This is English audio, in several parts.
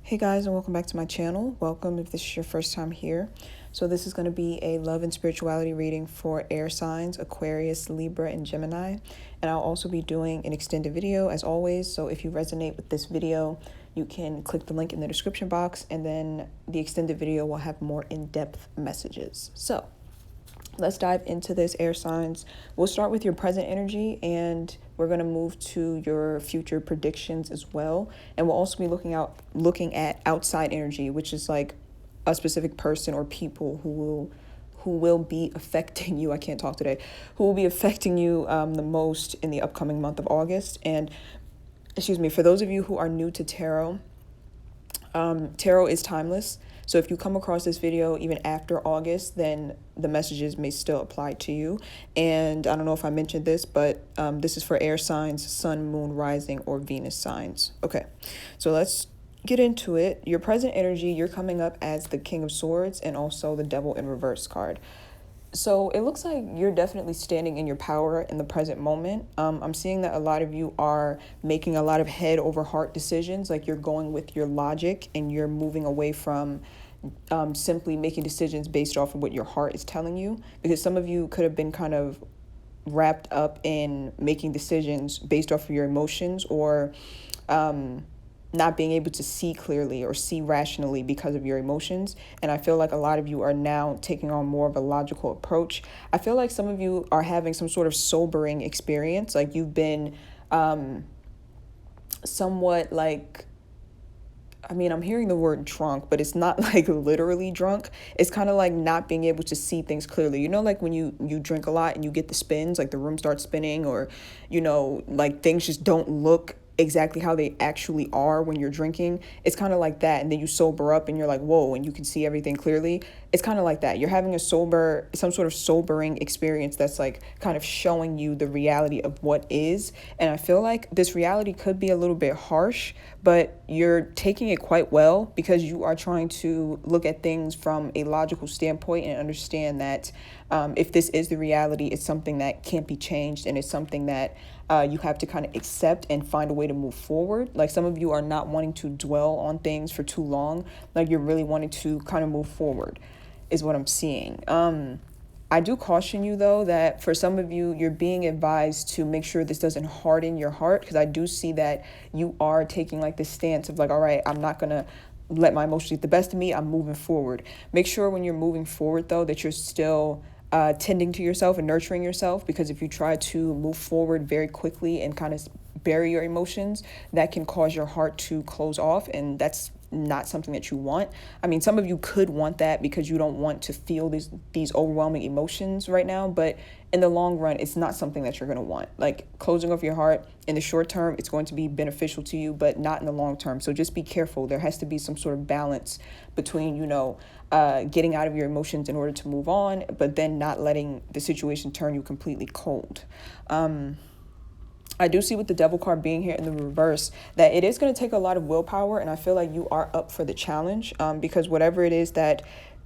Hey guys, and welcome back to my channel. Welcome if this is your first time here. So this is going to be a love and spirituality reading for air signs, Aquarius, Libra, and Gemini. And I'll also be doing an extended video as always. So if you resonate with this video, you can click the link in the description box, and then the extended video will have more in-depth messages. So let's dive into this, air signs. We'll start with your present energy, and we're going to move to your future predictions as well. And we'll also be looking at outside energy, which is like a specific person or people who will be affecting you. I can't talk today. Who will be affecting you the most in the upcoming month of August. And for those of you who are new to tarot, tarot is timeless. So if you come across this video even after August, then the messages may still apply to you. And I don't know if I mentioned this, but this is for air signs, sun, moon, rising, or Venus signs. Okay, so let's get into it. Your present energy, you're coming up as the King of Swords and also the Devil in Reverse card. So it looks like you're definitely standing in your power in the present moment. I'm seeing that a lot of you are making a lot of head over heart decisions. Like you're going with your logic and you're moving away from simply making decisions based off of what your heart is telling you. Because some of you could have been kind of wrapped up in making decisions based off of your emotions, or not being able to see clearly or see rationally because of your emotions. And I feel like a lot of you are now taking on more of a logical approach. I feel like some of you are having some sort of sobering experience. Like you've been somewhat like, I'm hearing the word drunk, but it's not like literally drunk. It's kind of like not being able to see things clearly. You know, like when you drink a lot and you get the spins, like the room starts spinning, or, like things just don't look exactly how they actually are when you're drinking. It's kind of like that. And then you sober up and you're like, whoa, and you can see everything clearly. It's kind of like that. You're having some sort of sobering experience that's like kind of showing you the reality of what is. And I feel like this reality could be a little bit harsh, but you're taking it quite well because you are trying to look at things from a logical standpoint and understand that if this is the reality, it's something that can't be changed, and it's something that you have to kind of accept and find a way to move forward. Like some of you are not wanting to dwell on things for too long. Like you're really wanting to kind of move forward is what I'm seeing. I do caution you though that for some of you, you're being advised to make sure this doesn't harden your heart, because I do see that you are taking like this stance of like, all right, I'm not gonna let my emotions get the best of me. I'm moving forward. Make sure when you're moving forward though that you're still tending to yourself and nurturing yourself, because if you try to move forward very quickly and kind of bury your emotions, that can cause your heart to close off, and that's not something that you want. Some of you could want that because you don't want to feel these overwhelming emotions right now, but in the long run, it's not something that you're going to want. Like closing off your heart in the short term, it's going to be beneficial to you, but not in the long term. So just be careful. There has to be some sort of balance between, getting out of your emotions in order to move on, but then not letting the situation turn you completely cold. I do see with the Devil card being here in the reverse that it is going to take a lot of willpower, and I feel like you are up for the challenge because whatever it is that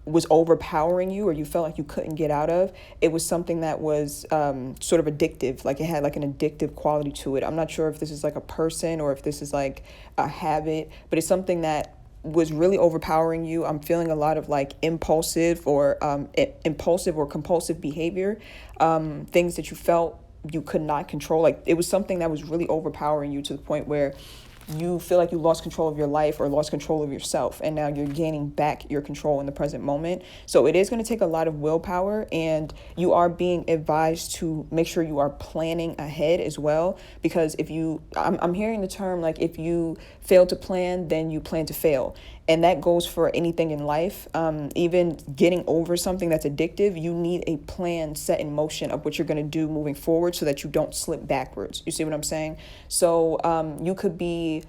was overpowering you or you felt like you couldn't get out of, it was something that was sort of addictive. Like it had like an addictive quality to it. I'm not sure if this is like a person or if this is like a habit, but it's something that was really overpowering you. I'm feeling a lot of like impulsive or compulsive behavior, things that you felt you could not control. Like it was something that was really overpowering you to the point where you feel like you lost control of your life or lost control of yourself, and now you're gaining back your control in the present moment. So it is going to take a lot of willpower, and you are being advised to make sure you are planning ahead as well, because I'm hearing the term like if you fail to plan, then you plan to fail. And that goes for anything in life. Even getting over something that's addictive, you need a plan set in motion of what you're going to do moving forward so that you don't slip backwards. You see what I'm saying? So you could be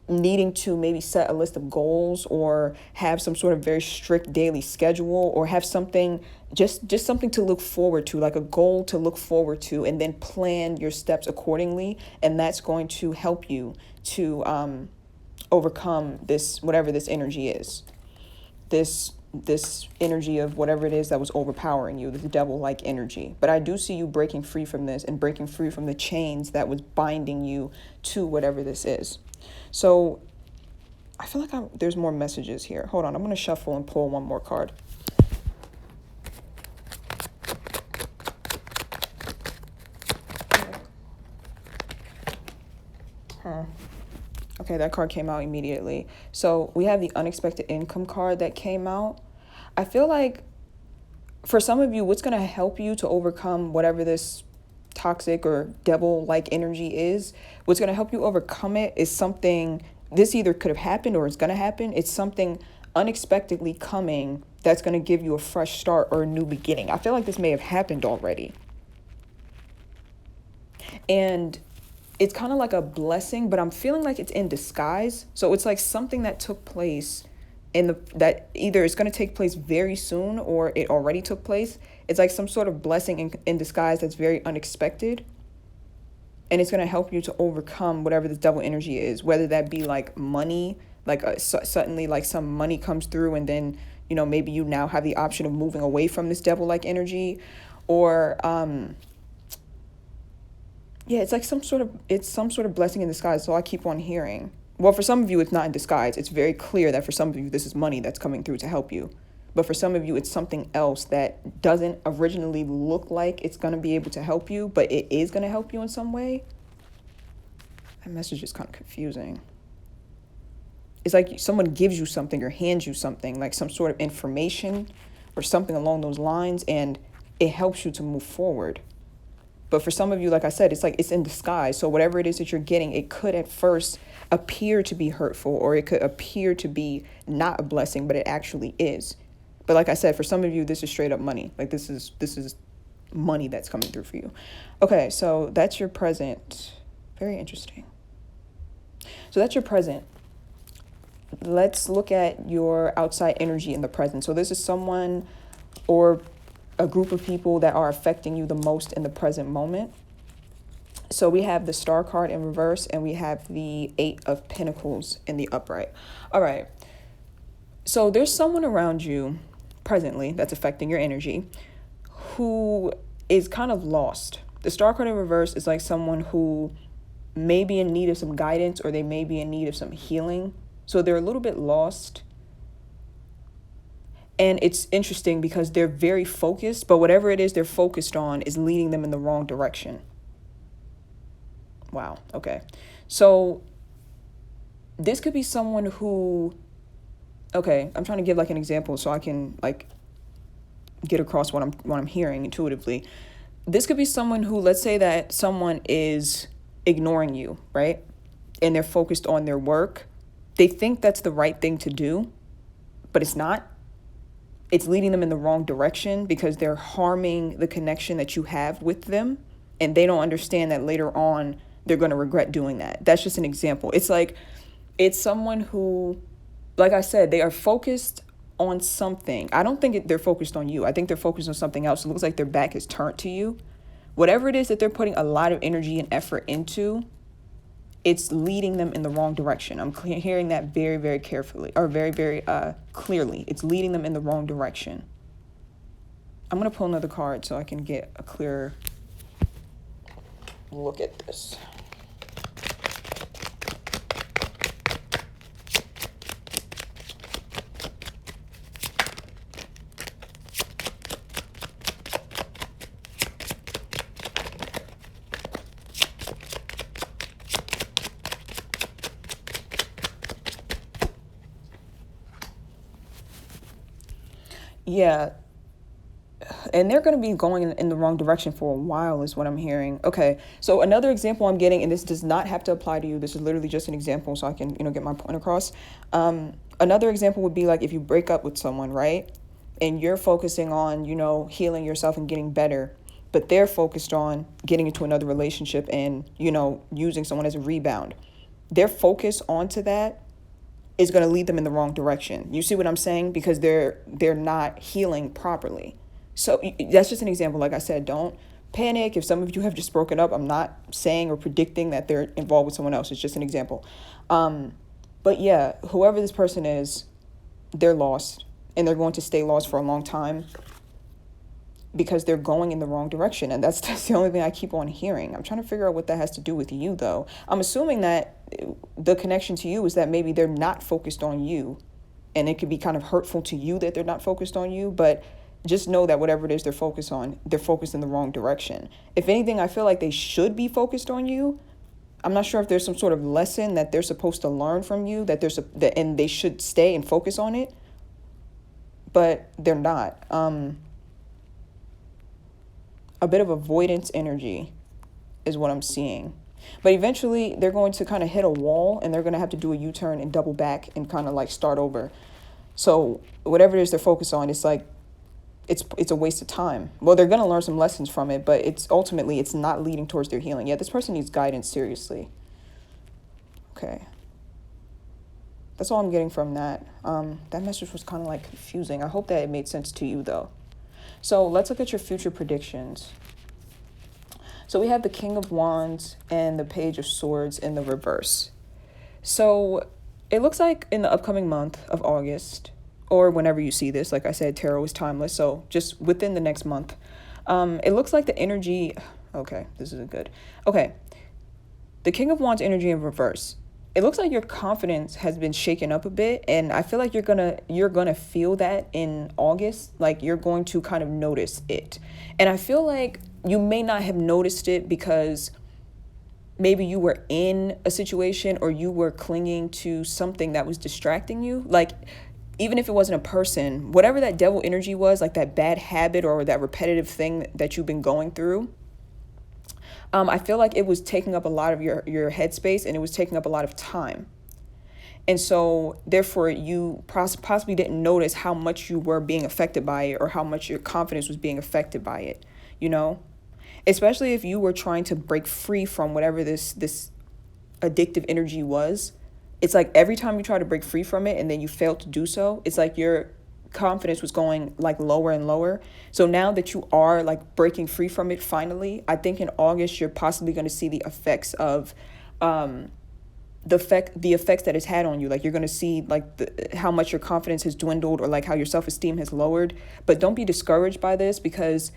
needing to maybe set a list of goals or have some sort of very strict daily schedule, or have something, just something to look forward to, like a goal to look forward to, and then plan your steps accordingly. And that's going to help you to overcome this, whatever this energy is, this energy of whatever it is that was overpowering you, the devil-like energy. But I do see you breaking free from this and breaking free from the chains that was binding you to whatever this is. So I feel like there's more messages here. Hold on, I'm going to shuffle and pull one more card. Okay, that card came out immediately. So we have the unexpected income card that came out. I feel like for some of you, what's going to help you to overcome whatever this toxic or devil-like energy is, what's going to help you overcome it is something, this either could have happened or it's going to happen. It's something unexpectedly coming that's going to give you a fresh start or a new beginning. I feel like this may have happened already. And it's kind of like a blessing, but I'm feeling like it's in disguise. So it's like something that took place that either it's going to take place very soon or it already took place. It's like some sort of blessing in disguise that's very unexpected. And it's going to help you to overcome whatever this devil energy is, whether that be like money, like suddenly like some money comes through and then, you know, maybe you now have the option of moving away from this devil-like energy, or yeah, it's like some sort of blessing in disguise. So I keep on hearing. Well, for some of you, it's not in disguise. It's very clear that for some of you, this is money that's coming through to help you. But for some of you, it's something else that doesn't originally look like it's going to be able to help you, but it is going to help you in some way. That message is kind of confusing. It's like someone gives you something or hands you something, like some sort of information or something along those lines, and it helps you to move forward. But for some of you, like I said, it's like it's in disguise. So whatever it is that you're getting, it could at first appear to be hurtful, or it could appear to be not a blessing, but it actually is. But like I said, for some of you, this is straight up money. Like this is money that's coming through for you. Okay, so that's your present. Very interesting. So that's your present. Let's look at your outside energy in the present. So this is someone or a group of people that are affecting you the most in the present moment. So we have the Star card in reverse and we have the 8 of Pentacles in the upright. All right. So there's someone around you presently that's affecting your energy who is kind of lost. The Star card in reverse is like someone who may be in need of some guidance, or they may be in need of some healing. So they're a little bit lost. And it's interesting because they're very focused, but whatever it is they're focused on is leading them in the wrong direction. Wow. Okay. So this could be someone who, okay, I'm trying to give like an example so I can like get across what I'm hearing intuitively. This could be someone who, let's say that someone is ignoring you, right? And they're focused on their work. They think that's the right thing to do, but it's not. It's leading them in the wrong direction because they're harming the connection that you have with them. And they don't understand that later on, they're going to regret doing that. That's just an example. It's like, it's someone who, like I said, they are focused on something. I don't think they're focused on you. I think they're focused on something else. It looks like their back is turned to you. Whatever it is that they're putting a lot of energy and effort into, it's leading them in the wrong direction. I'm hearing that very, very carefully, or very, very clearly. It's leading them in the wrong direction. I'm going to pull another card so I can get a clearer look at this. Yeah, and they're going to be going in the wrong direction for a while is what I'm hearing. Okay, so another example I'm getting, and this does not have to apply to you. This is literally just an example so I can, get my point across. Another example would be like if you break up with someone, right? And you're focusing on, healing yourself and getting better, but they're focused on getting into another relationship and, using someone as a rebound. Their focus onto that is going to lead them in the wrong direction. You see what I'm saying? Because they're not healing properly. So that's just an example. Like I said, don't panic if some of you have just broken up. I'm not saying or predicting that they're involved with someone else. It's just an example. But yeah, whoever this person is, they're lost, and they're going to stay lost for a long time because they're going in the wrong direction. And that's the only thing I keep on hearing. I'm trying to figure out what that has to do with you, though. I'm assuming that the connection to you is that maybe they're not focused on you, and it could be kind of hurtful to you that they're not focused on you. But just know that whatever it is they're focused on, they're focused in the wrong direction. If anything, I feel like they should be focused on you. I'm not sure if there's some sort of lesson that they're supposed to learn from you, and they should stay and focus on it, but they're not. A bit of avoidance energy is what I'm seeing. But eventually they're going to kind of hit a wall, and they're going to have to do a U-turn and double back and kind of like start over. So whatever it is they're focused on, it's like it's a waste of time. Well, they're going to learn some lessons from it, but it's not leading towards their healing. Yeah, this person needs guidance, seriously. Okay. That's all I'm getting from that. That message was kind of like confusing. I hope that it made sense to you, though. So let's look at your future predictions. So we have the King of Wands and the Page of Swords in the reverse. So it looks like in the upcoming month of August, or whenever you see this, like I said, tarot is timeless. So just within the next month, it looks like the energy. Okay, this isn't good. Okay, the King of Wands energy in reverse. It looks like your confidence has been shaken up a bit, and I feel like you're gonna feel that in August. Like you're going to kind of notice it, and I feel like you may not have noticed it because maybe you were in a situation or you were clinging to something that was distracting you. Like even if it wasn't a person, whatever that devil energy was, like that bad habit or that repetitive thing that you've been going through. I feel like it was taking up a lot of your headspace, and it was taking up a lot of time. And so therefore you possibly didn't notice how much you were being affected by it, or how much your confidence was being affected by it, especially if you were trying to break free from whatever this addictive energy was. It's like every time you try to break free from it and then you fail to do so, it's like your confidence was going like lower and lower. So now that you are like breaking free from it finally, I think in August you're possibly going to see the effects of the effects that it's had on you. Like you're going to see like how much your confidence has dwindled, or like how your self-esteem has lowered. But don't be discouraged by this, because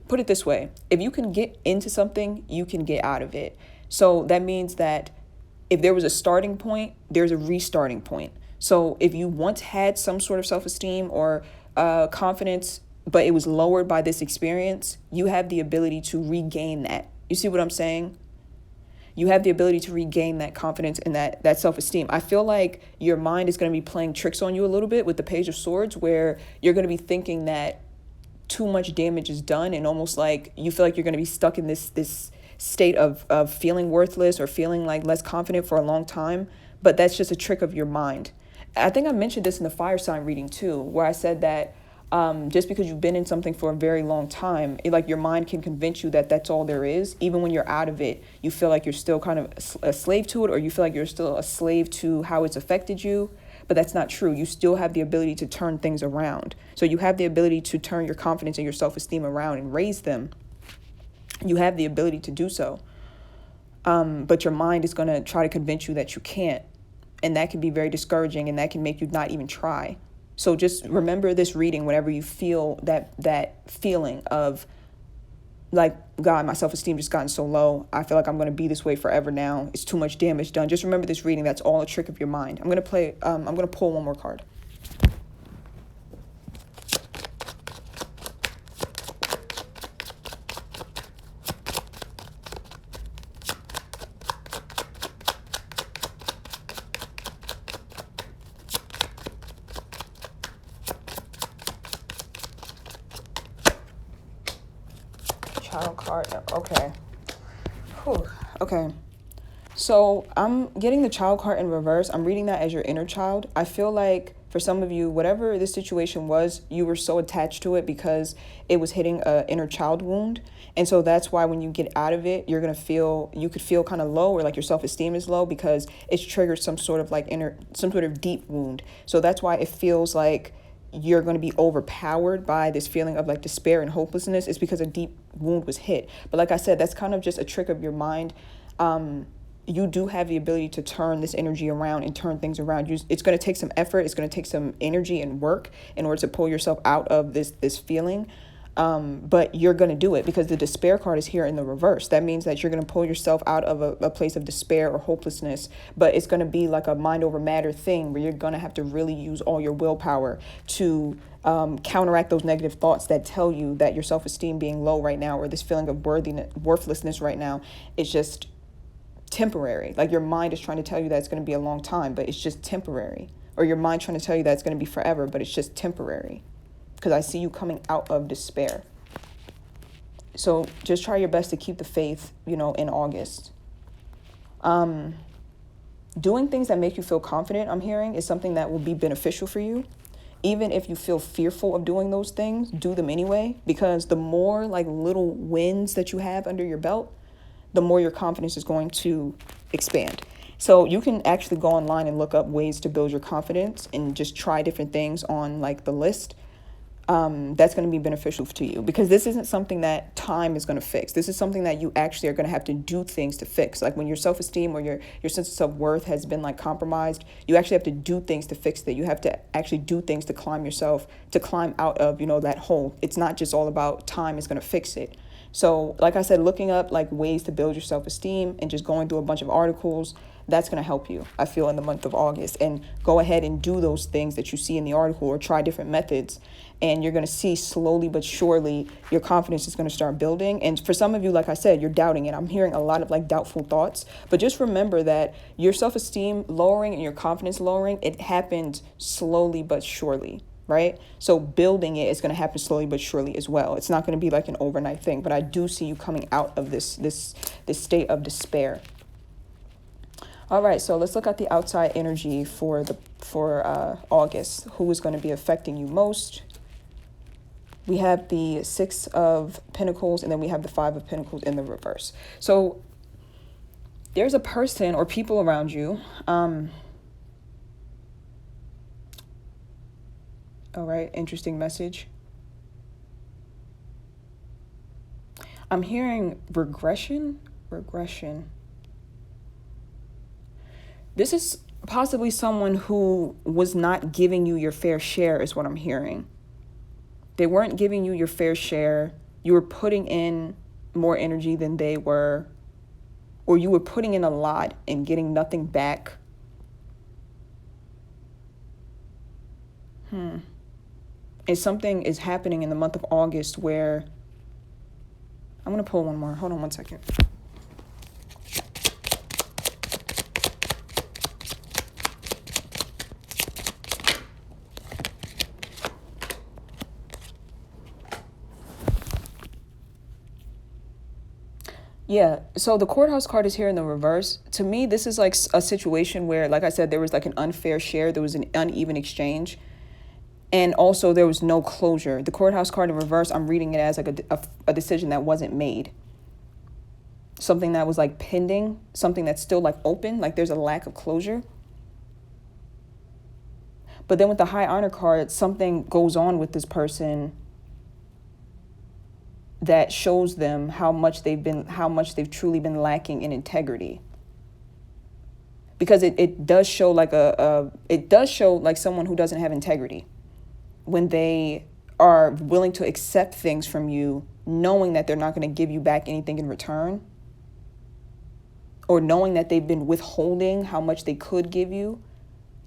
put it this way, if you can get into something, you can get out of it. So that means that if there was a starting point, there's a restarting point. So if you once had some sort of self-esteem or confidence, but it was lowered by this experience, you have the ability to regain that. You see what I'm saying? You have the ability to regain that confidence and that self-esteem. I feel like your mind is going to be playing tricks on you a little bit with the Page of Swords, where you're going to be thinking that too much damage is done, and almost like you feel like you're going to be stuck in this state of feeling worthless or feeling like less confident for a long time. But that's just a trick of your mind. I think I mentioned this in the fire sign reading too, where I said that just because you've been in something for a very long time, like your mind can convince you that that's all there is. Even when you're out of it, you feel like you're still kind of a slave to it, or you feel like you're still a slave to how it's affected you. But that's not true. You still have the ability to turn things around. So you have the ability to turn your confidence and your self-esteem around and raise them. You have the ability to do so. But your mind is going to try to convince you that you can't. And that can be very discouraging, and that can make you not even try. So just remember this reading whenever you feel that feeling of like, God, my self-esteem just gotten so low. I feel like I'm going to be this way forever now. It's too much damage done. Just remember this reading. That's all a trick of your mind. I'm going to pull one more card. Child card. Okay. Whew. Okay. So I'm getting the child card in reverse. I'm reading that as your inner child. I feel like for some of you, whatever this situation was, you were so attached to it because it was hitting an inner child wound. And so that's why when you get out of it, you could feel kind of low, or like your self-esteem is low, because it's triggered some sort of deep wound. So that's why it feels like you're going to be overpowered by this feeling of like despair and hopelessness. It's because a deep wound was hit. But like I said, that's kind of just a trick of your mind. You do have the ability to turn this energy around and turn things around. It's going to take some effort. It's going to take some energy and work in order to pull yourself out of this feeling. But you're going to do it because the despair card is here in the reverse. That means that you're going to pull yourself out of a place of despair or hopelessness, but it's going to be like a mind over matter thing where you're going to have to really use all your willpower to counteract those negative thoughts that tell you that your self-esteem being low right now, or this feeling of worthlessness right now, is just temporary. Like your mind is trying to tell you that it's going to be a long time, but it's just temporary. Or your mind trying to tell you that it's going to be forever, but it's just temporary. Because I see you coming out of despair. So just try your best to keep the faith, in August. Doing things that make you feel confident, I'm hearing, is something that will be beneficial for you. Even if you feel fearful of doing those things, do them anyway. Because the more like little wins that you have under your belt, the more your confidence is going to expand. So you can actually go online and look up ways to build your confidence and just try different things on like the list. That's going to be beneficial to you, because this isn't something that time is going to fix. This is something that you actually are going to have to do things to fix. Like when your self-esteem or your sense of self-worth has been like compromised, you actually have to do things to fix that. You have to actually do things to climb out of, that hole. It's not just all about time is going to fix it. So like I said, looking up like ways to build your self-esteem and just going through a bunch of articles, that's going to help you, I feel, in the month of August. And go ahead and do those things that you see in the article, or try different methods. And you're going to see slowly but surely your confidence is going to start building. And for some of you, like I said, you're doubting it. I'm hearing a lot of like doubtful thoughts. But just remember that your self-esteem lowering and your confidence lowering, it happens slowly but surely. Right? So building it is going to happen slowly but surely as well. It's not going to be like an overnight thing. But I do see you coming out of this state of despair. All right, so let's look at the outside energy for August. Who is going to be affecting you most? We have the 6 of Pentacles, and then we have the 5 of Pentacles in the reverse. So there's a person or people around you. All right, interesting message. I'm hearing regression. This is possibly someone who was not giving you your fair share, is what I'm hearing. They weren't giving you your fair share. You were putting in more energy than they were, or you were putting in a lot and getting nothing back. And something is happening in the month of August where, I'm going to pull one more. Hold on one second. Yeah, so the courthouse card is here in the reverse. To me, this is like a situation where, like I said, there was like an unfair share. There was an uneven exchange. And also there was no closure. The courthouse card in reverse, I'm reading it as like a decision that wasn't made. Something that was like pending, something that's still like open, like there's a lack of closure. But then with the high honor card, something goes on with this person that shows them how much they've truly been lacking in integrity. Because it does show like someone who doesn't have integrity when they are willing to accept things from you, knowing that they're not going to give you back anything in return, or knowing that they've been withholding how much they could give you,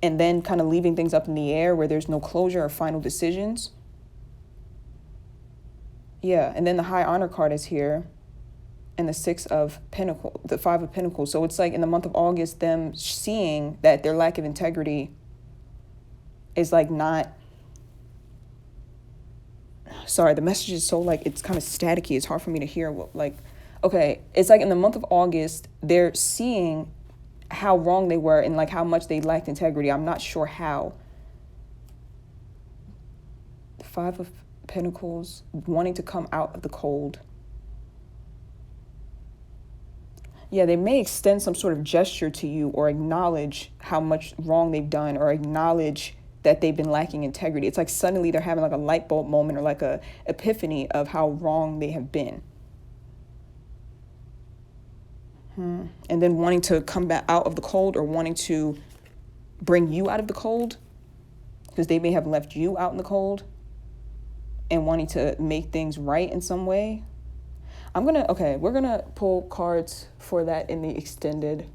and then kind of leaving things up in the air where there's no closure or final decisions. Yeah, and then the high honor card is here, and the 6 of Pentacles, the 5 of Pentacles. So it's like in the month of August, them seeing that their lack of integrity is like not, sorry, the message is so like, it's kind of staticky. It's hard for me to hear okay. It's like in the month of August, they're seeing how wrong they were and like how much they lacked integrity. I'm not sure how. The 5 of Pentacles, wanting to come out of the cold. Yeah, they may extend some sort of gesture to you or acknowledge how much wrong they've done, or acknowledge that they've been lacking integrity. It's like suddenly they're having like a light bulb moment, or like a epiphany of how wrong they have been. And then wanting to come back out of the cold, or wanting to bring you out of the cold, because they may have left you out in the cold. and wanting to make things right in some way. We're gonna pull cards for that in the extended.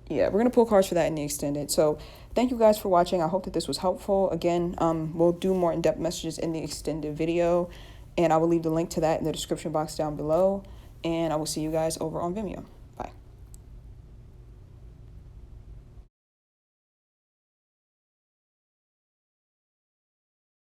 Yeah, we're gonna pull cards for that in the extended. So thank you guys for watching. I hope that this was helpful. Again, we'll do more in-depth messages in the extended video, and I will leave the link to that in the description box down below, and I will see you guys over on Vimeo.